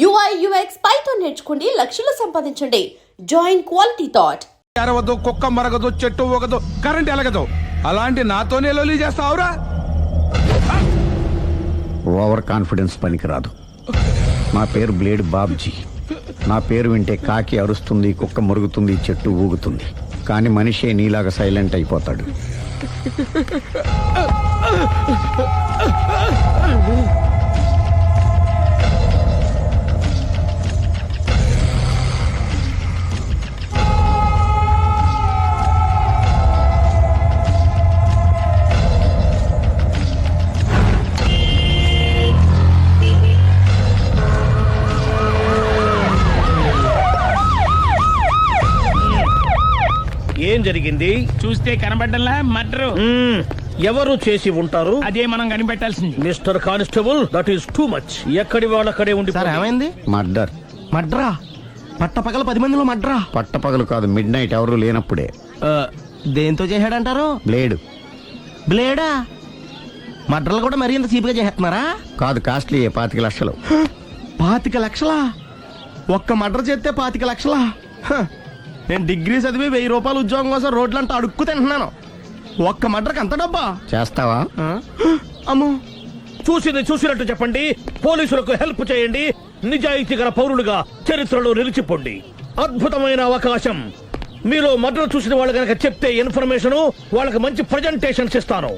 UI UX Python నేర్చుకోండి, లక్షలు సంపాదించండి. Join quality thought. అరవదు, కుక్క మరగదు, చెట్టు ఊగదు, కరెంట్ ఎలగదు. అలాంటి నాతోనే లొల్లి చేస్తావురా? ఓవర్ కాన్ఫిడెన్స్ పనికిరాదు. నా పేరు బ్లేడ్ బాబ్జీ. నా పేరు వింటే కాకి అరుస్తుంది, కుక్క మురుగుతుంది, చెట్టు ఊగుతుంది. కానీ మనిషే నీలాగా సైలెంట్ అయిపోతాడు. ఏం జరిగింది? చూస్తే కనబడ్డంలా మర్డరు. ఎవరు చేసి ఉంటారు? అదే మనం కనిపెట్టాల్సింది. Mister constable, that is too much. ఎక్కడి వాళ్ళక్కడే ఉండి. సార్ ఏమైంది? మర్డర్. మడ్రా? పట్టపగల 10 మందిలో మడ్రా? పట్టపగలు కాదు, మిడ్ నైట్ ఎవరు లేనప్పుడే. దేంతో చేశాడంటారు? బ్లేడ్. బ్లేడా? మడ్రలు కూడా మరీ ఇంత చీప్గా చేస్తున్నారా? కాదు, కాస్ట్లీ 25 లక్షలు. 25 లక్షలా? ఒక్క మడ్ర చేస్తే 25 లక్షలా? నేను డిగ్రీ చదివి 1000 రూపాయలు ఉద్యోగం కోసం రోడ్లంతా అడుక్కు తింటున్నాను. ఒక్క మడ్రకు అంత డబ్బా? చేస్తావా? అమ్మో. చూసింది చూసినట్టు చెప్పండి. పోలీసులకు హెల్ప్ చేయండి. నిజాయితీ గల పౌరులుగా చరిత్రలో నిలిచిపోండి. అద్భుతమైన అవకాశం. మీరు మర్డర్ చూసిన వాళ్ళు కనుక చెప్తే ఇన్ఫర్మేషన్, వాళ్ళకి మంచి ప్రజెంటేషన్స్ ఇస్తాను.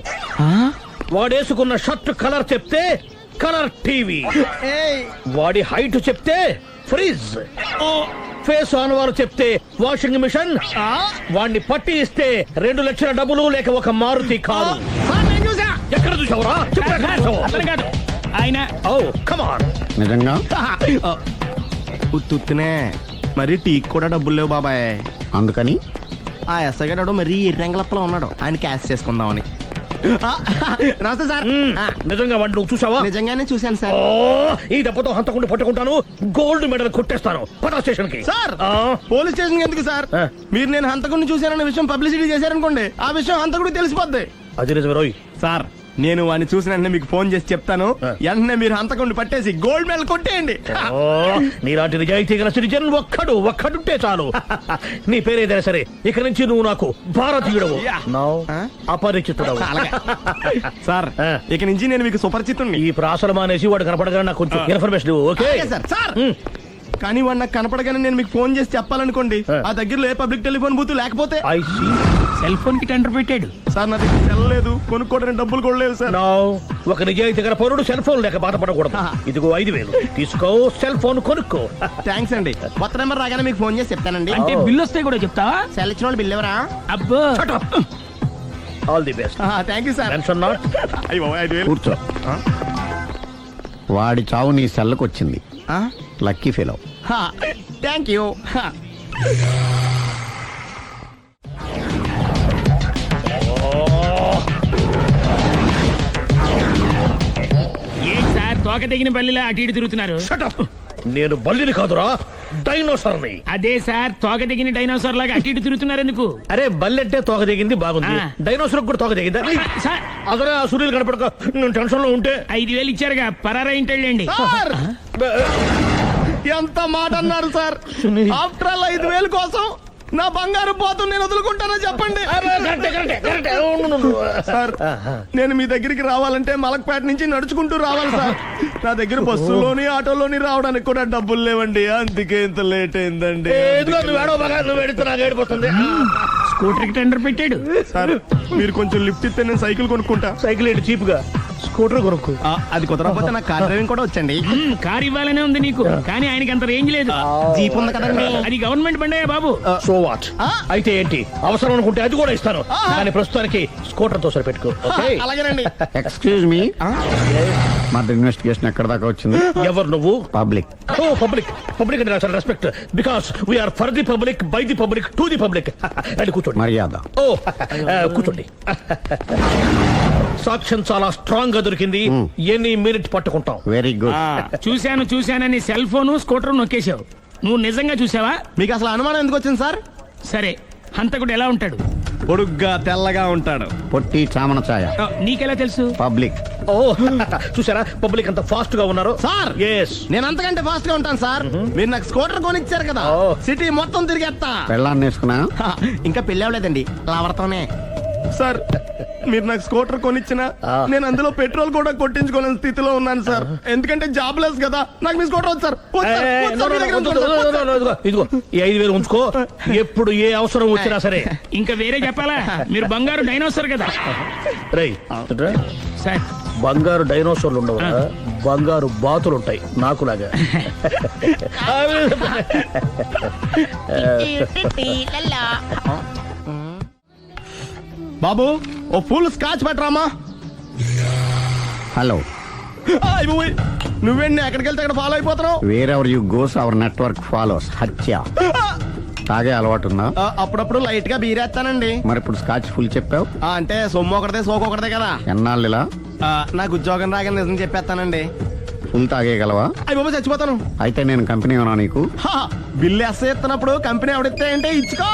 వాడేసుకున్న షర్ట్ కలర్ చెప్తే కలర్ టీవీ, వాడి హైట్ చెప్తే ఫ్రిజ్, ఫేస్ ఆన్ వారు చెప్తే వాషింగ్ మిషన్, వాడిని పట్టి ఇస్తే 2 లక్షల డబ్బులు లేక ఒక మారుతి కారు. ఎక్కడ చూసావురా? కాదు ఆయన. Oh come on. నిజంగా? ఉత్తునే మరి టీకి కూడా డబ్బులు లేవు బాబాయ్. అందుకని ఆ ఎస్ఐ గారు మరీ ఎర్రంగలప్పలో ఉన్నాడు. ఆయన క్యాష్ చేసుకుందామని. నమస్తే సార్. నిజంగా వాడిని నువ్వు చూసావా? నిజంగానే చూశాను సార్. ఈ దెబ్బతో హంతకుండా పట్టుకుంటాను, గోల్డ్ మెడల్ కొట్టేస్తాను. పద స్టేషన్ కి. సార్, పోలీస్ స్టేషన్ ఎందుకు సార్? మీరు నేను హంతకుడిని చూశానన్న విషయం పబ్లిసిటీ చేశారనుకోండి, ఆ విషయం హంతకుడికి తెలిసిపోద్ది. అది నిజమే రోయ్. సార్, నేను వాడిని చూసిన వెంటనే మీకు ఫోన్ చేసి చెప్తాను. వెంటనే మీరు హంతకుడిని పట్టేసి గోల్డ్ మెడల్ కొట్టేయండి. నీలాంటి నిజాయితీ గల సిటిజన్ ఒక్కడుంటే చాలు. నీ పేరేదైనా సరే, ఇక నుంచి నువ్వు నాకు భారతీయుడవు, అపరిచితుడవు. సార్, ఇక నుంచి నేను మీకు సుపరిచితుడిని. ఈ ప్రాసలు మానేసి వాడు కనపడగానే నాకు కొంచెం ఇన్ఫర్మేషన్. Okay sir. కానీ వాడు నాకు కనపడగానే నేను మీకు ఫోన్ చేసి చెప్పాలనుకోండి, ఆ దగ్గరలో ఏ పబ్లిక్ టెలిఫోన్ బూత్ లేకపోతే. సెల్ ఫోన్ కి టెండర్ పెట్టాడు సార్. నా దగ్గర సెల్ లేదు, కొనుక్కోవడానికి డబ్బులు కూడా లేవు సార్. ఒక నిజాయితీ గల పౌరుడు సెల్ ఫోన్ లేక బాధపడకూడదు. ఇదిగో 5,000 తీసుకో, సెల్ ఫోన్ కొనుక్కో. థ్యాంక్స్ అండి. కొత్త నెంబర్ రాగానే మీకు ఫోన్ చేసి చెప్తానండి. అంటే బిల్ వస్తే కూడా చెప్తావా? సెల్ ఇచ్చిన వాళ్ళు బిల్ ఎవరా? అబ్బో. All the best. Thank you sir. Tension not. కూర్చో. వాడి చావు నీ సెల్లకు వచ్చింది. Lucky fellow. Thank you. ఏం సార్, తోక తెగిన బల్లిలా అటు ఇటు తిరుగుతున్నారు? నేను బల్లిని కాదురా, డైనోసార్ని. అదే సార్, తోక తెగిన డైనోసార్ లాగా అటు ఇటు తిరుగుతున్నారు ఎందుకు? అరే బల్లెట్టే తోక దిగింది బాగుంది, డైనోసార్ కూడా తోక దిగిందా? సార్, అదరే ఆ సూర్యులు కనపడక నేను టెన్షన్ లో ఉంటే 5,000 ఇచ్చారుగా, పరారా ఇంటండి. ఎంత మాట అన్నారు సార్? ఆఫ్టర్ ఆల్ 5,000 కోసం నా బంగారు పోతు నేను వదులుకుంటానో చెప్పండి సార్. నేను మీ దగ్గరికి రావాలంటే మలక్పేట నుంచి నడుచుకుంటూ రావాలి సార్. నా దగ్గర బస్సులోని ఆటోలోని రావడానికి కూడా డబ్బులు లేవండి, అందుకే ఇంత లేట్ అయిందండి. స్కూటర్ కి టెండర్ పెట్టాడు సార్. మీరు కొంచెం లిఫ్ట్ ఇస్తే నేను సైకిల్ కొనుక్కుంటా. సైకిల్ ఏంటి చీప్ గా, స్కూటర్ కొనుక్కు. అది కుదరకపోతే నాకు కార్ డ్రైవింగ్ కూడా వచ్చండి. కార్ ఇవ్వాలనే ఉంది నీకు, కానీ ఆయనకి అంత రేంజ్ లేదు. జీప్ ఉంది కదండి. అది గవర్నమెంట్ బండే బాబు. So what? అయితే ఏంటి, అవసరం అనుకుంటే అది కూడా ఇస్తాను, కానీ ప్రస్తుతానికి స్కూటర్ తో సరిపెట్టుకో. అలాగేనండి. ఎక్స్క్యూజ్ మీ, మర్డర్ ఇన్వెస్టిగేషన్ ఎక్కడ దాకా వచ్చింది? ఎవరు నువ్వు? పబ్లిక్. ఓ పబ్లిక్. పబ్లిక్ అంటే చాలా respect, because we are for the public, by the public, to the public. అంటే కూర్చోండి. మర్యాద. ఓ కూర్చోండి. సాక్ష్యం చాలా స్ట్రాంగ్ గా దొరికింది, ఎన్ని మినిట్ పట్టుకుంటాం. Very good. చూశానని సెల్ ఫోను స్కూటర్ నొక్కేశావు. నువ్వు నిజంగా చూసావా? మీకు అసలు అనుమానం ఎందుకు వచ్చింది సార్? సరే, హంతకుడు ఎలా ఉంటాడు? పొడుగ్గా తెల్లగా ఉంటాడు. పొట్టి చామన ఛాయ. నీకెలా తెలుసు? పబ్లిక్. ఓ చూసారా పబ్లిక్ అంత ఫాస్ట్ గా ఉన్నారు. సార్ ఎస్ నేను అంతకంటే ఫాస్ట్ గా ఉంటాను సార్. మీరు నాకు స్కూటర్ కొనిచ్చారు కదా, ఓ. సిటీ మొత్తం తిరిగేస్తా. పెళ్ళాన్ని వేసుకున్నా. ఇంకా పెళ్ళి అవ్వలేదండి, లావర్తోనే. సార్ మీరు నాకు స్కూటర్ కొనిచ్చిన నేను అందులో పెట్రోల్ కూడా కొట్టించుకోలేని స్థితిలో ఉన్నాను సార్. ఎందుకంటే జాబ్ లెస్ కదా. నాకు మీ స్కూటర్ వద్దు సార్. వద్దు సార్. వద్దు సార్. మీ దగ్గర ఉంచుకోండి సార్. ఇదిగో ఈ 5,000 ఉంచుకో. ఎప్పుడు ఏ అవసరం వచ్చినా సరే. ఇంకా వేరే చెప్పాలా? మీరు బంగారు డైనోసర్ కదా రై సార్. బంగారు డైనోసార్లు ఉండవు, బంగారు బాతులు ఉంటాయి నాకులాగా. బాబు ఓ ఫుల్ స్కాచ్ పెట్టరామా. హలో. నువ్వేంటి ఎక్కడికి వెళ్తే అక్కడ ఫాలో అయిపోతున్నావు? Wherever you goes our network follows. హత్య. తాగే అలవాటు ఉందా? అప్పుడప్పుడు లైట్ గా బీరేస్తానండి. మరి ఇప్పుడు స్కాచ్ ఫుల్ చెప్పావు. అంటే సొమ్ము ఒకటిదే సోకు ఒకటిదే కదా. ఎన్నాళ్ళు ఇలా? నాకు ఉద్యోగం రాగానే నిజం చెప్పేస్తానండి. ఫుల్ తాగేయగలవా? అయ్యి బాబు చచ్చిపోతాను. అయితే నేను కంపెనీ ఉన్నా నీకు. బిల్లు ఎస్ ఎత్తినప్పుడు కంపెనీ ఎవడిస్తే అంటే ఇచ్చుకో.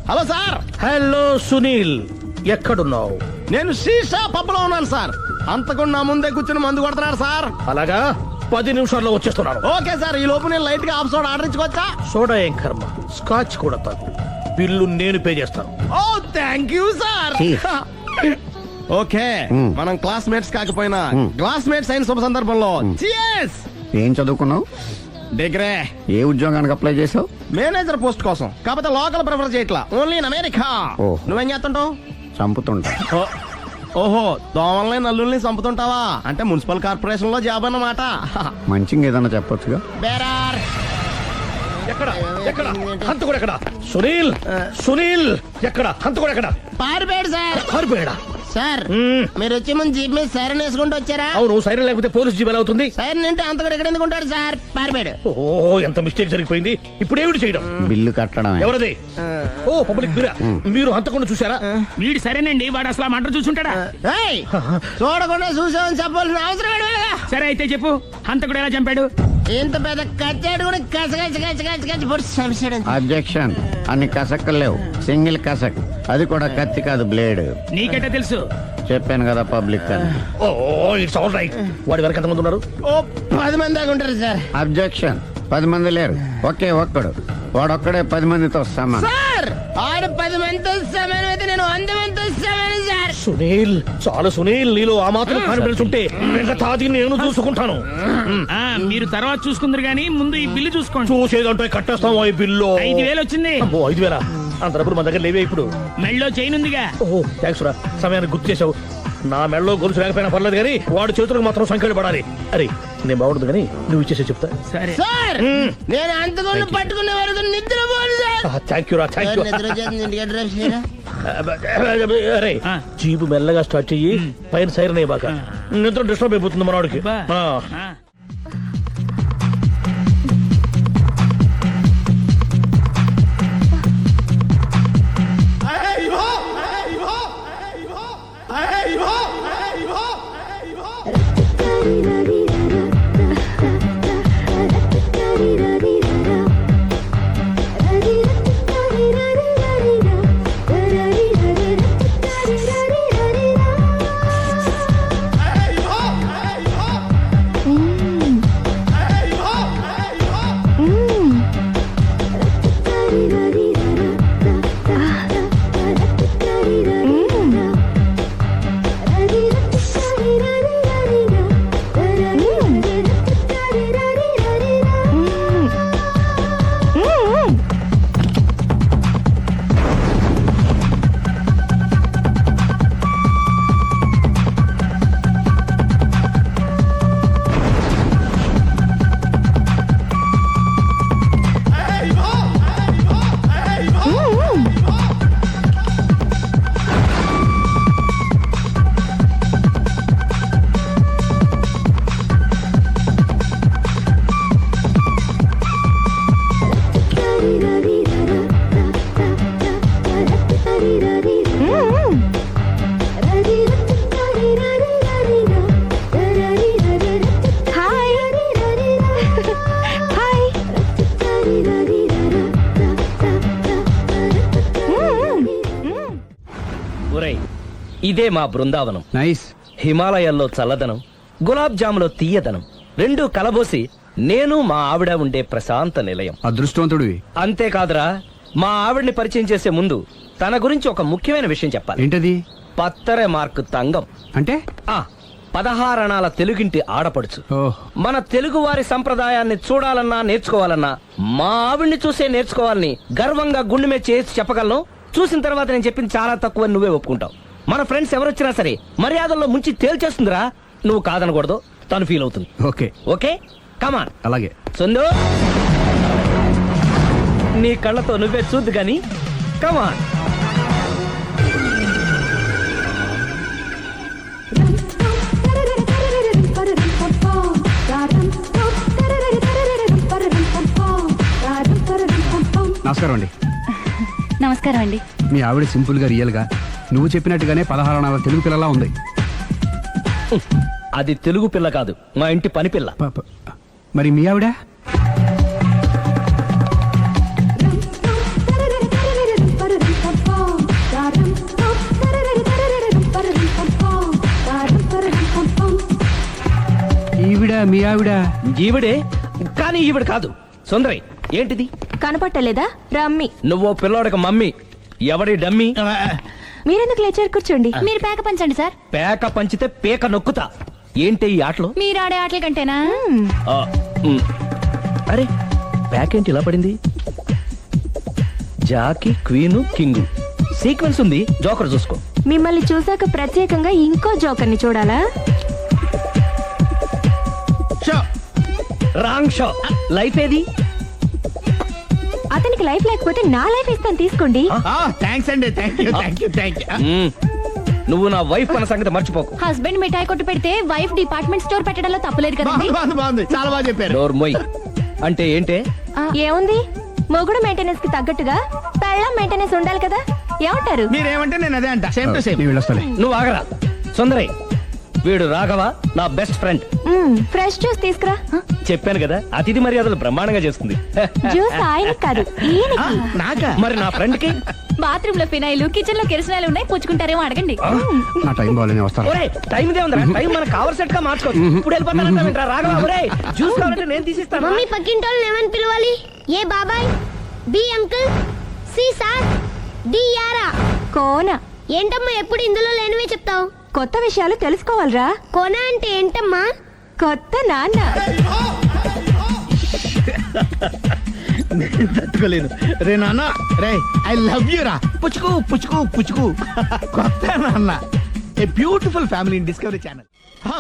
Hello sir. హలో సునీల్, ఎక్కడున్నావు? నేను శీషా పబ్లో ఉన్నాను సార్. అంతకుండా నా ముందే కూర్చుని మందు కొడుతున్నారు సార్. అలాగా 10 నిమిషాల్లో వచ్చేస్తున్నాను. Okay sir. ఈ లోపు నేను లైట్ గా హాఫ్ సోడా ఆర్డర్ ఇచ్చుకోవచ్చా? సోడా ఏం కర్మ, స్కాచ్ కూడా తాగు. బిల్లు నేను పే చేస్తాను. ఓ థ్యాంక్ యూ సార్. ఓకే మనం క్లాస్మేట్స్ కాకపోయినా క్లాస్మేట్స్ అయిన శుభ సందర్భంలో cheers. ఏం చదువుకున్నావు? డిగ్రీ. ఏ ఉద్యోగానికి అప్లై చేసావు? మేనేజర్ పోస్ట్ కోసం. కాకపోతే లోకల్ ప్రిఫర్ చేయట్లా, ఓన్లీ ఇన్ అమెరికా. ఓహో. నువ్వేం చేస్తుంటావు? చంపుతుంటా. ఓహో, దోమల్ని నల్లుల్ని చంపుతుంటావా? అంటే మున్సిపల్ కార్పొరేషన్ లో జాబ్ అన్నమాట. మంచిగా ఏదన్నా చెప్పొచ్చుగా. బేరార్. ఎక్కడ ఎక్కడ హంతకుడు ఎక్కడ? సునీల్, సునీల్ ఎక్కడ? హంతకుడు ఎక్కడ? పారిపోయాడు సార్. పారిపోయాడా? సార్ మీరు వచ్చే ముందు జీప్ మీద సైరన్ వేసుకుంటూ వచ్చారా? అవును, సైరన్ లేకపోతే పోలీస్ జీబ్ ఎలా అవుతుంది? సైరన్ అంటే అంతకుడు ఎక్కడ ఎందుకు ఉంటాడు సార్? పారిపోయాడు. ఓ ఎంత మిస్టేక్ జరిగిపోయింది. ఇప్పుడు ఏమిటి చేయడం? బిల్లు కట్టడం. ఎవరది? ఓ పబ్లిక్ మీరా? మీరు హంతకుండా చూసారా? వీడు సరేనండి, వాడు అసలు ఆ మంట చూసుంటాడా? ఏయ్, చూడకుండా చూసామని చెప్పాల్సిన అవసరం ఏంటి? సరే అయితే చెప్పు, హంతకుడు ఎలా చంపాడు? ఇంత పెద్ద కచ్చాడు కూడా కచ్చ పొడి సమస్యడు. అబ్జెక్షన్. అన్ని కసక్కలు లేవు, సింగిల్ కసక్. అది కూడా కత్తి కాదు, బ్లేడ్. నీకెట్టా తెలుసు? చెప్పాను కదా పబ్లిక్ అని. Oh it's all right. వాడి వరకు ఎంతమంది ఉన్నారు? ఓ 10 మంది దాకా ఉంటారు సార్. అబ్జెక్షన్. 10 మంది లేరు, ఒకే ఒక్కడు. వాడొక్కడే 10 మందితో సమానం. సార్ ఆడు 10 మందితో సమానం అయితే నేను 100 మందితో సమానం సార్. సునీల్, చాలా సునీల్, నీలో ఆ మాత్రం కాన్ఫిడెన్స్ ఉంటే మిగతాది నేను చూసుకుంటాను. ఆ మీరు తర్వాత చూసుకుందరు గానీ ముందు ఈ బిల్లు చూసుకోండి. చూసేదంటే కట్టేస్తాం ఈ బిల్లు. 5,000 వచ్చింది. అబ్బో 5,000? అంత డబ్బులు మన దగ్గర లేవే ఇప్పుడు. మెళ్ళో చైన్ ఉందిగా. ఓహో థ్యాంక్స్ రా, సమయానికి గుర్తు చేసావు. నా మెడలో గొలుసు లేకపోయినా పర్లేదు కానీ వాడి చేతులకు మాత్రం సంఖ్యలు పడాలి. అరే నేను బాగుంటుంది కానీ నువ్వు ఇచ్చేసే చెప్తా. సరే సార్ నేను అంతకుండా పట్టుకునే వరకు నిద్రపోను సార్. థ్యాంక్ యూ రా, థ్యాంక్ యూ. నిద్ర చేస్తుంది, ఇంటికి అడ్రస్ చేయరా? అరే జీపు మెల్లగా స్టార్ట్ చెయ్యి, పైన సైరన్ అయ్యి బాగా నిద్ర డిస్టర్బ్ అయిపోతుంది మనవాడికి. బా. ఆ. ఇదే మా బృందావనం. నైస్. హిమాలయాల్లో చల్లదనం, గులాబ్ జాములో తీయదనం రెండూ కలబోసి నేను మా ఆవిడ ఉండే ప్రశాంత నిలయం. అదృష్టవంతుడివి. అంతేకాదురా, మా ఆవిడ్ని పరిచయం చేసే ముందు తన గురించి ఒక ముఖ్యమైన విషయం చెప్పాలి. ఏంటది? పత్తరె మార్కు తంగం. అంటే 16 అణాల తెలుగింటి ఆడపడుచు. ఓహ్. మన తెలుగు వారి సంప్రదాయాన్ని చూడాలన్నా నేర్చుకోవాలన్నా మా ఆవిడ్ని చూసే నేర్చుకోవాలని గర్వంగా గుండె మీద చేసి చెప్పగలను. చూసిన తర్వాత నేను చెప్పింది చాలా తక్కువ నువ్వే ఒప్పుకుంటావు. మన ఫ్రెండ్స్ ఎవరొచ్చినా సరే మర్యాదల్లో ముంచి తేల్చేస్తుందిరా. నువ్వు కాదనకూడదు, తను ఫీల్ అవుతుంది. Okay okay come on. అలాగే. సందు, నీ కళ్ళతో నువ్వే చూద్దు గాని కమాన్. నమస్కారం అండి. నమస్కారం అండి. మీ ఆవిడ సింపుల్ గా రియల్ గా నువ్వు చెప్పినట్టుగానే 16 అణాల తెలుగు పిల్లలా ఉంది. అది తెలుగు పిల్ల కాదు, మా ఇంటి పని పిల్ల. మరి మీ ఆవిడ? ఈవిడ మీ ఆవిడ? ఈవిడే, కానీ ఈవిడ కాదు. సుందరి, ఏంటిది కనపట్టలేదా? రమ్మి. నువ్వు పిల్లోడక మమ్మీ. ఎవడి డమ్మీ? మీరెందుకు లేచారు? కూర్చోండి. మీరు పేక పంచండి సార్. పేక పంచితే పేక నొక్కుతా. ఏంటి ఈ ఆటలు? మీరు ఆడే ఆటల కంటేనా? ఆ, ఉమ్. అరే, పేక ఏంటి ఇలా పడింది? జాకి, క్వీను, కింగు సీక్వెన్స్ ఉంది. జోకర్ చూసుకో. మిమ్మల్ని చూసాక ప్రత్యేకంగా ఇంకో జోకర్ని చూడాలా? Wrong show. లైఫ్ ఏది? అతనికి లైఫ్ లేకపోతే నా లైఫ్ ఇస్తాను, తీసుకోండి. థ్యాంక్స్ అండి. Thank you. ఉమ్. నువ్వు నా వైఫ్ అన్న సంగతి మర్చిపోకు. హస్బెండ్ మిఠాయి కొట్టు పెడితే వైఫ్ డిపార్ట్మెంట్ స్టోర్ పెట్టడంలో తప్పులేదు కదండి. బాగుంది, చాలా బాగా చెప్పారు. డోర్ మొయ్. అంటే ఏంటే? ఏముంది, మొగుడు మెయింటెనెన్స్ కి తగ్గట్టుగా పెళ్ళం మెయింటెనెన్స్ ఉండాలి కదా. ఏమంటారు? మీరేమంటే నేను అదే అంట. Same to same. నేను వెళ్ళొస్తాలే. నువ్వు ఆగరా. సుందరి, వీడు రాఘవ, నా బెస్ట్ ఫ్రెండ్. ఫ్రెష్ జ్యూస్ తీసుకురా. చెప్పాను కదా, అతిథి మర్యాదలు బ్రహ్మాండంగా చేస్తుంది. జ్యూస్ ఆయనకి కాదు, ఈయనకి. నాకా? మరి నా ఫ్రెండ్ కి? బాత్రూమ్ లో ఫినాయిల్, కిచెన్ లో కిరసనాయిలు ఉన్నాయి, పుచ్చుకుంటారేమో అడగండి. నా టైం బాగాలేని వస్తాను. ఒరే, టైం దే ఉందిరా. టైం మనకు కావర్ సెట్ గా మార్చుకోవచ్చు. ఇప్పుడు వెళ్ళిపోతానంటా రాఘవ. ఒరే, జ్యూస్ కావాలంటే నేను తీసిస్తాను. మమ్మీ పక్కింటోళ్ళని ఏమని పిలవాలి? ఏ బాబాయ్, B uncle, C sir, D యారా. కోన. ఏంటమ్మా ఎప్పుడు ఇందులో లేనివే చెప్తావు? కొత్త విషయాలు తెలుసుకోవాలిరా. కోన అంటే ఏంటమ్మా? కొత్త నాన్న. తట్టుకోలేను రే నాన్న. రే, ఐ లవ్ యూ రా. పుచ్చుకు పుచ్చుకు పుచ్చుకు. కొత్త నాన్న. A beautiful family in discovery channel.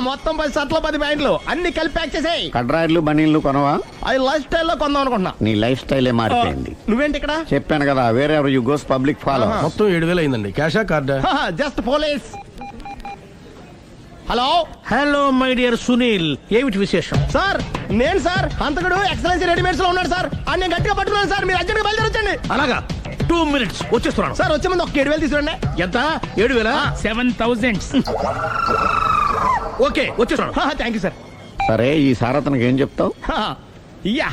మొత్తం 10 షర్ట్లు 10 ప్యాంట్లు అన్ని కలిపి ప్యాక్ చేసేయ్. కడ్రాయిలు బనీళ్లు కొనవా? అవి లైఫ్ స్టైల్లో కొందాం అనుకుంటున్నా. నీ లైఫ్ స్టైలే మారిపోయింది. నువ్వేంటి ఇక్కడ? చెప్పాను కదా, వేరే ఎవరు యు గోస్ పబ్లిక్ ఫాలో. మొత్తం 7,000 అయిందండి. క్యాషా కార్డా? Just police. Hello hello my dear Sunil, ఏమిటి విశేషం? సార్, నేను సార్ హంతకుడు ఎక్సలెన్సీ రెడీమేడ్స్ లో ఉన్నాడు సార్. అని నేను గట్టిగా పట్టుకున్నాను సార్. మీరు అర్జెంట్గా బయలుదేరొచ్చండి. అలాగా, 2 minutes వచ్చేస్తున్నాను. సార్, వచ్చే ముందు ఒక 7,000 తీసుకురండి. ఎంత? 7,000? 7,000. ఓకే, వచ్చేస్తున్నాను. Thank you sir. సరే, ఈ సార్ అతనికి ఏం చెప్తావు? ఇయ్యా.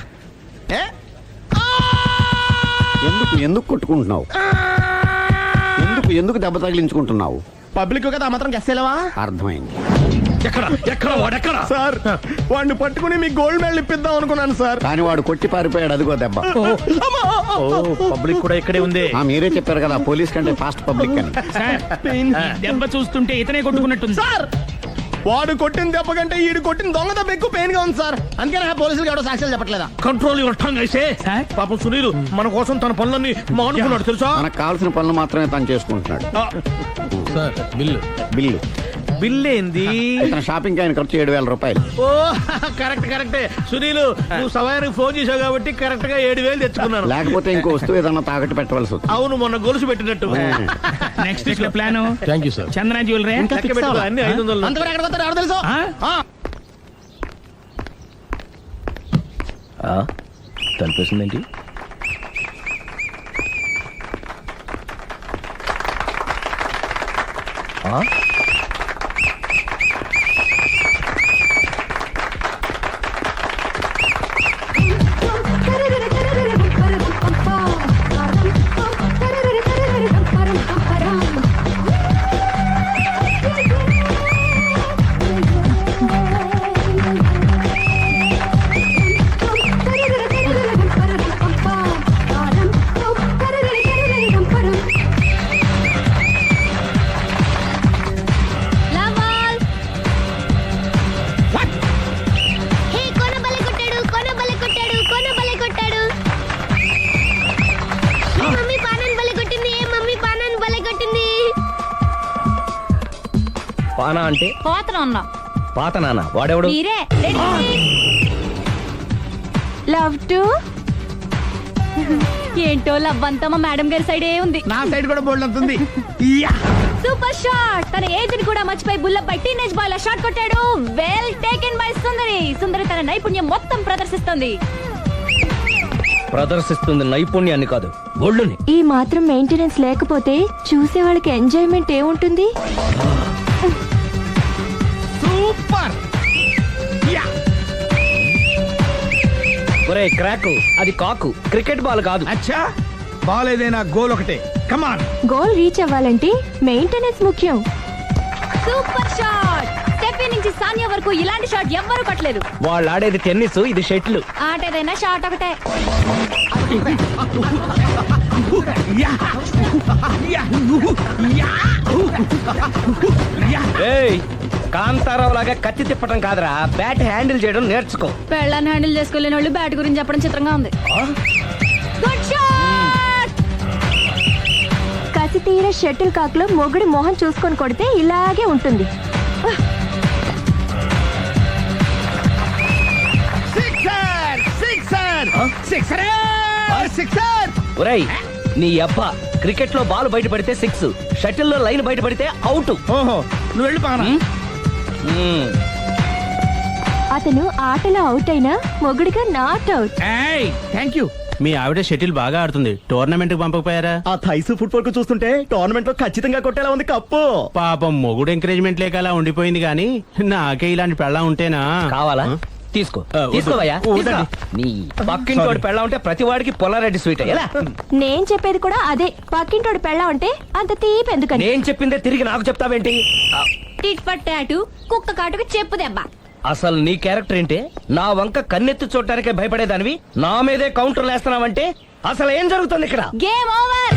ఎందుకు కొట్టుకుంటున్నావు? ఎందుకు దెబ్బ తగిలించుకుంటున్నావు? పబ్లిక్ కదా మాత్రం గెస్సేలేవా? అర్థమైంది. ఎక్కడ వాడెక్కడ? సార్, వాడిని పట్టుకుని మీకు గోల్డ్ మెడల్ ఇప్పిద్దాం అనుకున్నాను సార్. కానీ వాడు కొట్టి పారిపోయాడు. అదిగో దెబ్బ. పబ్లిక్ కూడా ఇక్కడే ఉంది. మీరే చెప్పారు కదా, పోలీస్ కంటే ఫాస్ట్ పబ్లిక్ అని. సార్, ఈ దెబ్బ చూస్తుంటే ఇతనే కొట్టుకున్నట్టుంది. సార్, వాడు కొట్టిన దెబ్బ కంటే ఈడు కొట్టిన దొంగ దెబ్బ ఎక్కువ పెయిన్ గా ఉంది సార్. అందుకే నా పోలీసులు ఎవడో సాక్ష్యాలు చెప్పట్లేదా? కంట్రోల్ యువర్ టంగ్ అయితే. సార్? పాపం సునీల్ మన కోసం తన పనులన్నీ మానుకున్నాడు తెలుసా? మనకు కావాల్సిన పనులు మాత్రమే తను చేసుకుంటున్నాడు. Sir, bill. బిల్లు బిల్ ఏంది? ఇతను షాపింగ్ ఆయన ఖర్చు 7,000 రూపాయలు. ఓ కరెక్టే సునీల్, నువ్వు సమయానికి ఫోన్ చేసావు కాబట్టి కరెక్ట్ గా 7,000 తెచ్చుకున్నాను. లేకపోతే ఇంకో వస్తువు ఏదన్నా తాకట్టు పెట్టవలసి వస్తుంది. అవును, మొన్న గొలుసు పెట్టినట్టు. నెక్స్ట్ వీక్ లో plan thank you sir. Chandana jewellery. లెక్క పెట్టుకో, అన్ని 500. అంతవరకు ఎక్కడ పోతారు ఎవరు తెలుసు? కనిపిస్తుందేంటి? నానా అంటే పోతన ఉన్నా పాత నాన్న వాడెవడు? మీరే లవ్ టు ఏంటో లవ్ అంతా మా మేడం గారి సైడే ఉంది. నా సైడ్ కూడా బోల్డ్ అవుతుంది. Super shot. తన ఏజ్ ని కూడా మర్చిపోయి బుల్లపై టీనేజ్ బాయ్ లా షాట్ కొట్టాడు. వెల్ టేకెన్ బై సుందరి. సుందరి తన నైపుణ్యం మొత్తం ప్రదర్శిస్తుంది. ప్రదర్శిస్తుంది నైపుణ్యాన్ని కాదు, ఒళ్ళుని. ఈ మాత్రం మెయింటెనెన్స్ లేకపోతే చూసే వాళ్ళకి ఎంజాయ్మెంట్ ఏముంటుంది? సూపర్. ఒరే క్రాకు, అది కాకు, క్రికెట్ బాల్ కాదు. అచ్చా బాల్ ఏదైనా గోల్ ఒకటే. కమాన్. గోల్ రీచ్ అవ్వాలంటే మెయింటెనెన్స్ ముఖ్యం. Super shot. స్టెఫీ నుంచి సానియా వరకు ఇలాంటి షాట్ ఎవ్వరూ కొట్టలేదు. వాళ్ళు ఆడేది టెన్నిస్, ఇది షటిల్. ఆట ఏదైనా షాట్ ఒకటే. ఏయ్, కాంతారావు లాగా కత్తి తిప్పటం కాదురా, బ్యాట్ హ్యాండిల్ చేయడం నేర్చుకో. పెళ్ళాన్ని హ్యాండిల్ చేసుకోలేని వాళ్ళు బ్యాట్ గురించి చెప్పడం చిత్రంగా ఉంది. Good shot. కసి తీర షటిల్ కాక్ లో మొగుడి మొహం చూసుకొని కొడితే ఇలాగే ఉంటుంది. ఒరేయ్, నీ అబ్బా క్రికెట్ లో బాల్ బయట పడితే 6, షటిల్ లో లైన్ బయట పడితే అవుట్. ఓహో నువ్వు వెళ్ళి పానా. అతను ఆటలో అవుట్ అయినా మొగుడిగా నాట్ అవుట్. Thank you. మీ ఆవిడ షటిల్ బాగా ఆడుతుంది, టోర్నమెంట్ కి పంపకపోయారా? ఆ థైస్ ఫుట్బాల్ కు చూస్తుంటే టోర్నమెంట్ లో ఖచ్చితంగా కొట్టేలా ఉంది కప్పు. పాపం మొగుడు ఎంకరేజ్మెంట్ లేక అలా ఉండిపోయింది గానీ నాకే ఇలాంటి పెళ్ళ ఉంటేనా. కావాలా? తీసుకో, వద్దండి. తీసుకోవయ్యా. వద్దండి. నీ పక్కింటోడి పెళ్ళ ఉంటే ప్రతి వాడికి పొలారెడ్డి స్వీట్. ఎలా? నేను చెప్పేది కూడా అదే. పక్కింటోడు పెళ్ళా ఉంటే అంత తీపి ఎందుకని? నేను చెప్పిందే తిరిగి నాకు చెప్తావేంటి? టిట్ ఫట్ టాటు, కుక్క కాటుకు చెప్పు దెబ్బ. అసలు నీ క్యారెక్టర్ ఏంటి? నా వంక కన్నెత్తి చూడటానికే భయపడేదానివి నా మీదే కౌంటర్లు వేస్తున్నావంటే అసలు ఏం జరుగుతుంది ఇక్కడ? Game over.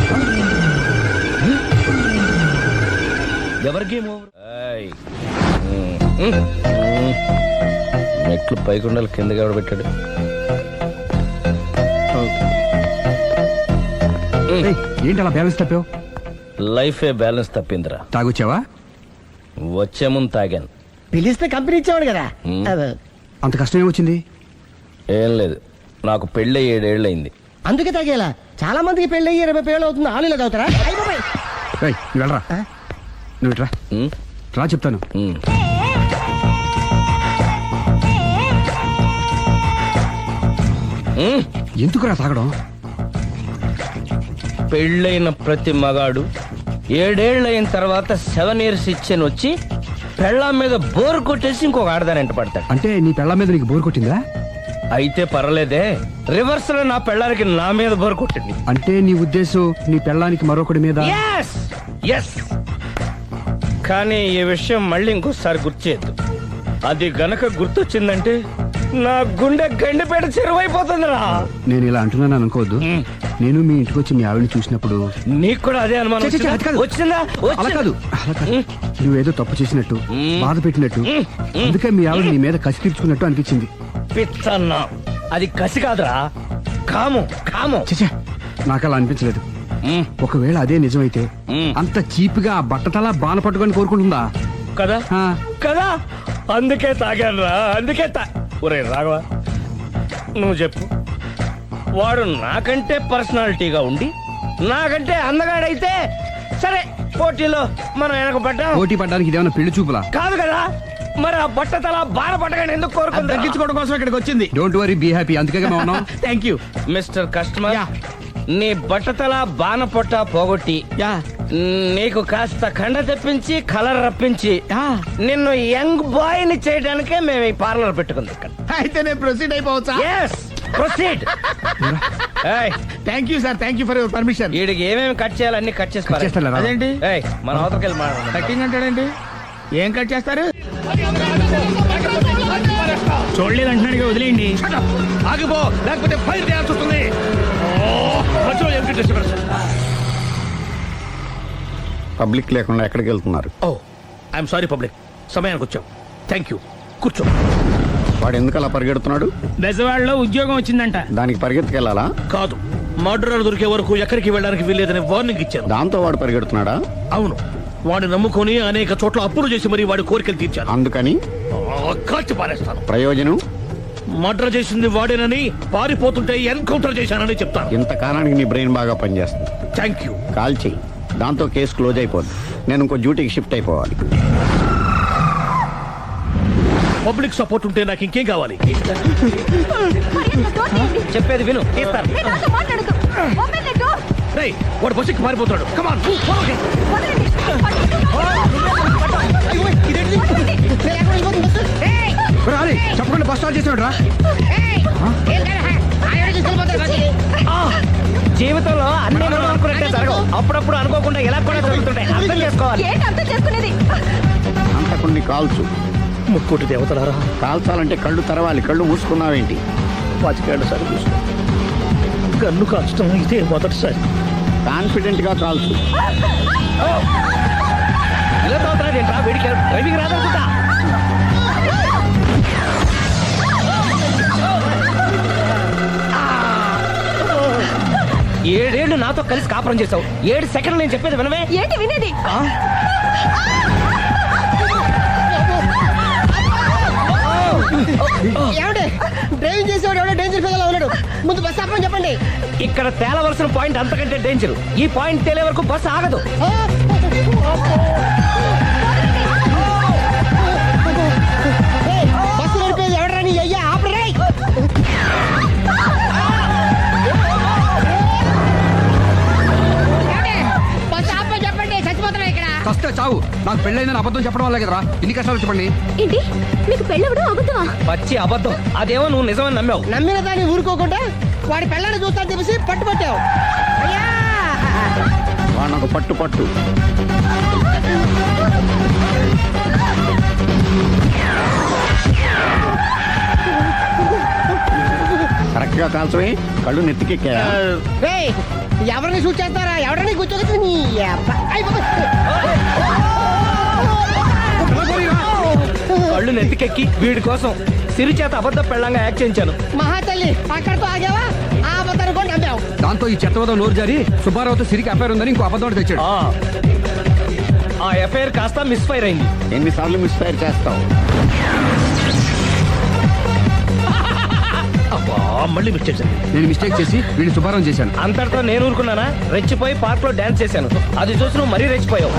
ఎవరి గేమ్ ఓవర్? మెట్లు పైకుండలు కిందకి ఎవడు పెట్టాడు? ఏంటి అలా బ్యాలెన్స్ తప్పావు? లైఫే బ్యాలెన్స్ తప్పిందిరా. తాగొచ్చావా? వచ్చే ముందు తాగాను. పిలిస్తే కంపెనీ ఇచ్చేవాడు కదా. అంత కష్టం ఏమొచ్చింది? ఏం లేదు, నాకు పెళ్ళి 7 ఏళ్ళు అయింది. అందుకే తాగేలా. చాలా మందికి పెళ్లి 20 ఏళ్ళు అవుతుంది. ఆలీలో తాగుతారా? ఏయ్, నువ్వు వెళ్ళరా. నువ్వు ఇట్రా రా చెప్తాను. ఎందుకురా తాగడం? పెళ్ళైన ప్రతి మగాడు 7 ఏళ్ళు అయిన తర్వాత 7 ఇయర్స్ ఇచ్చాను వచ్చి పెళ్ళాం మీద బోరు కొట్టేసి ఇంకొక ఆడదానంట పడతాడు. అంటే నీ పెళ్ళ మీద నీకు బోర్ కొట్టిందా? అయితే పర్లేదే, రివర్స్ లో నా పెళ్ళానికి నా మీద బోరు కొట్టింది. అంటే నీ ఉద్దేశం నీ పెళ్ళానికి మరొకటి మీద? Yes! Yes! కానీ ఈ విషయం మళ్ళీ ఇంకోసారి గుర్తుచేయద్దు. అది గనక గుర్తొచ్చిందంటే నా గుండె గండిపేట చెరువైపోతుందిరా. నేను ఇలా అంటున్నాను అనుకోవద్దు. నేను మీ ఇంటికి వచ్చి మీ ఆవిడని చూసినప్పుడు నీకు కూడా అదే అనుమానం ఛే, ఛే, ఛే, అది కాదు. వచ్చిందా? అలా కాదు, అలా కాదు. నువ్వేదో తప్పు చేసినట్టు, బాధ పెట్టినట్టు, అందుకే మీ ఆవిడ నీ మీద కసి తీర్చుకున్నట్టు అనిపించింది. పిచ్చన్నా, అది కసి కాదురా, కాము కాము. చచ్చా, నాకు అలా అనిపించలేదు. ఒకవేళ అదే నిజమైతే అంత చీప్ గా బట్టతలా బాన పట్టుకొని కోరుకుంటుందా? కదా ఆ. కదా, అందుకే తాగాను రా, అందుకే ఒరే రాఘవ, నువ్వు చెప్పు, వాడు నాకంటే పర్సనాలిటీగా ఉండి నాకంటే అందగాడైతే సరే, పోటీలో మనం వెనకబడ్డాం. పోటీ పడ్డానికి ఇదేమన్నా పెళ్లి చూపులా? కాదు కదా, మరి ఆ బట్టతల బాన పట్టగానే ఎందుకు కోరుకుంది? తగ్గించుకోవడం కోసం ఇక్కడికి వచ్చింది. Don't worry, be happy. అందుకే మేము ఉన్నాం. Thank you mister customer. నీ బట్టతల బాన పొట్ట పోగొట్టి నీకు కాస్త కండ తెప్పించి కలర్ రప్పించి నిన్ను యంగ్ బాయ్ ని చేయడానికే మేము ఈ పార్లర్ పెట్టుకుంది ఇక్కడ. అయితే నేను ప్రొసీడ్ అయిపోవచ్చా? Yes, proceed. Hey, thank you sir, thank you for your permission. వీడికి ఏమేమి కట్ చేయాలి అన్ని కట్ చేసి పారేయ్. చేస్తారా? అదేంటి Hey, మన అవతలకి వెళ్ళి మాట్లాడదాం. కటింగ్ అంటాడండి? ఏం కట్ చేస్తారు? చూడలేదు అంటున్నాడు, వదిలేయండి. ఆగిపో, లేకపోతే ఫైర్ చేయాల్సి వస్తుంది. మధ్యలో ఏమిటి disturbance? పబ్లిక్ లేకుండా ఎక్కడికి వెళ్తున్నారు? ఓ, ఐఎమ్ సారీ పబ్లిక్, సమయానికి వచ్చాం. థ్యాంక్ యూ, కూర్చో. వాడు ఎందుకు అలా పరిగెడుతున్నాడు? బెజవాడలో ఉద్యోగం వచ్చిందంట. దానికి పరిగెత్తుకెళ్ళాలా? కాదు, మర్డరర్ దొరికే వరకు ఎక్కడికి వెళ్ళడానికి వీల్లేదని వార్నింగ్ ఇచ్చాను. దాంతో వాడు పరిగెడుతున్నాడా? అవును, వాడిని నమ్ముకొని అనేక చోట్ల అప్పులు చేసి మరి వాడి కోరికలు తీర్చాను. అందుకని కాల్చి పారేస్తాను. ప్రయోజనం? మర్డర్ చేసింది వాడేనని, పారిపోతుంటే ఎన్కౌంటర్ చేశానని చెప్తాను. ఇంతకాలానికి నీ బ్రెయిన్ బాగా పనిచేస్తుంది. Thank you. కాల్ చెయ్యి, దాంతో కేసు క్లోజ్ అయిపోద్ది. నేను ఇంకో డ్యూటీకి షిఫ్ట్ అయిపోవాలి. పబ్లిక్ సపోర్ట్ ఉంటే నాకు ఇంకేం కావాలి? చెప్పేది విను, తీస్తారు. రేయ్, వాడు బస్సుకి పారిపోతాడు. కమాన్. చెప్పకుండా బస్ స్టార్ట్ చేసినాడు రా. జీవితంలో అన్ని మనం అనుకున్నట్టే జరగవు. అప్పుడప్పుడు అనుకోకుండా ఎలా కూడా జరుగుతుంటాయి. అర్థం చేసుకోవాలి. అంతకుని కాల్చు. ముక్కోటి దేవతలారా, కాల్చాలంటే కళ్ళు తెరవాలి. కళ్ళు మూసుకున్నావేంటి? 25 సార్లు చూసుకో. గన్ను కాల్చడం ఇదే మొదటిసారి. కాన్ఫిడెంట్ గా కాల్చు. ఇలా తోలుతున్నాడు ఏంట్రా? వీడికి డ్రైవింగ్ రాదనుకుంటా. ఏడేళ్లు నాతో కలిసి కాపురం చేసావు. 7 సెకండ్లు నేను చెప్పేది వినవే. ఏంటి వినేది? డ్రైవింగ్ చేసేవాడు ఎవడో డేంజర్ ఫీల్ ఉన్నాడు. ముందు బస్ ఆపమని చెప్పండి. ఇక్కడ తేలవలసిన పాయింట్ అంతకంటే డేంజర్. ఈ పాయింట్ తేలే వరకు బస్సు ఆగదు. బస్సు నడిపేది ఎవడరా నీ అయ్యా? ఆపరే. బస్ ఆపమని చెప్పండి. చచ్చిపోతున్నా ఇక్కడ. ఫస్ట్ చావు. నాకు పెళ్ళైందని అబద్ధం చెప్పడం వల్ల కదరా ఇన్ని కష్టాలు చెప్పండి. ఏంటి మీకు పెళ్ళవడం అబద్ధమా? పచ్చి అబద్ధం. అదేమో నువ్వు నిజమని నమ్మావు. నమ్మిన దాన్ని ఊరుకోకుండా వాడి పిల్లని చూస్తాను తెలిసి పట్టుపట్టావు. అయ్యా వాళ్ళకు పట్టు పట్టు. కరెక్ట్ గా కాల్చవే. కళ్ళు నెత్తికెక్కా. రేయ్, ఎవరిని షూట్ చేస్తారా? ఎవరిని కూర్చోవచ్చు నీ అబ్బా. అయ్ బాబోయ్. కళ్ళు నెత్తికెక్కి వీడి కోసం సిరి చేత అబద్ధ పెళ్ళంగా యాక్ట్ చేయించాను. మహాతల్లి అక్కడితో ఆగావా? ఆ అబద్ధాన్ని కూడా నమ్మావు. దాంతో ఈ చెత్తవద నోరు జారి సుబ్బారావుతో సిరికి అఫైర్ ఉందని ఇంకో అబద్ధం తెచ్చాడు. ఆ ఎఫ్ఐఆర్ కాస్త మిస్ఫైర్ అయింది. ఎన్నిసార్లు మిస్ఫైర్ చేస్తావు? అబ్బా, మళ్ళీ మిస్ చేశాను. నేను మిస్టేక్ చేసి వీడిని సుబ్బారావు చేశాను. అంతటితో నేను ఊరుకున్నానా? రెచ్చిపోయి పార్క్ లో డాన్స్ చేశాను. అది చూసి నువ్వు మరీ రెచ్చిపోయావు.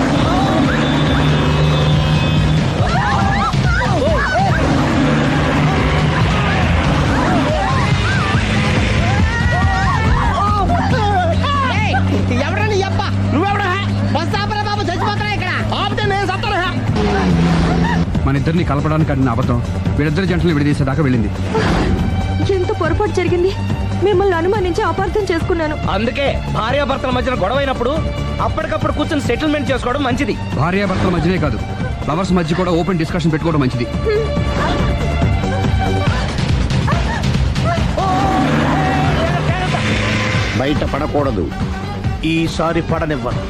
ఏయ్, ఎవరా నీ అబ్బా? నువ్వెవడా? బస్ ఆపరా బాబు, చచ్చిపోతారా ఇక్కడ. ఆపితే నేను సత్తాను. మన ఇద్దరిని కలపడానికి అడిగిన అబద్ధం వీళ్ళిద్దరి జంటలు విడదీసేదాకా వెళ్ళింది. ఎంత పొరపాటు జరిగింది. మిమ్మల్ని అనుమానించి అపార్థం చేసుకున్నాను. అందుకే భార్యాభర్తల మధ్యన గొడవైనప్పుడు అప్పటికప్పుడు కూర్చొని సెటిల్మెంట్ చేసుకోవడం మంచిది. భార్యాభర్తల మధ్యనే కాదు, లవర్స్ మధ్య కూడా ఓపెన్ డిస్కషన్ పెట్టుకోవడం మంచిది. బయట పడకూడదు. ఈసారి పడనివ్వను.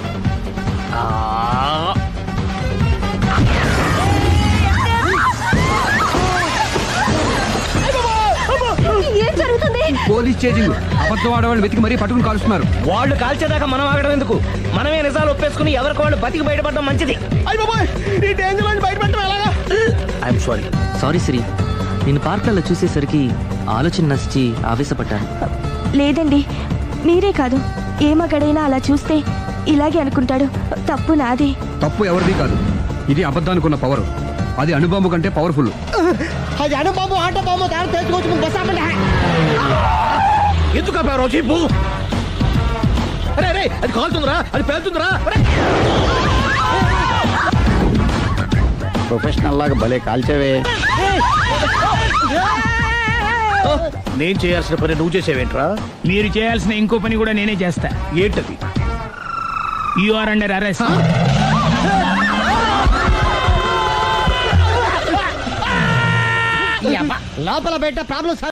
ఏం జరుగుతుంది? Police chasing. అబద్ధం ఆడవాళ్ళు వెతికి మరీ పట్టుకుని కాలుస్తున్నారు. వాళ్ళు కాల్చేదాకా మనం ఆగడం ఎందుకు? మనమే నిజాలు ఒప్పేసుకుని ఎవరికి వాళ్ళు బతికి బయటపడడం మంచిది. అయ్య బాబోయ్, ఈ డేంజర్ నుంచి బయటపడటం ఎలాగా? I'm sorry. సారీ సిరి, నేను పార్కులలో చూసేసరికి ఆలోచన నచ్చి ఆవేశపడ్డాను. లేదండి, మీరే కాదు, ఏ మగాడైనా అలా చూస్తే ఇలాగే అనుకుంటాడు. తప్పు నాది. తప్పు ఎవరిది కాదు. ఇది అబద్ధానికి ఉన్న పవర్. అది అణుబాంబు కంటే పవర్ఫుల్. అది అణుబాంబు ఆట బాంబు తయారు తెచ్చుకోవచ్చు. ముందు బస్ ఆపండి. ఎందుకు ఆపావు జీపు? అరే అరే, అది కాలుతుందిరా, అది పేలుతుందిరా. ప్రొఫెషనల్ లాగా భలే కాల్చేవే. నేను చేయాల్సిన పని నువ్వు చేసేవేంట్రా? మీరు చేయాల్సిన ఇంకో పని కూడా నేనే చేస్తా. ఏంటది? You are under arrest. లోపల బయట ప్రాబ్లమ్స్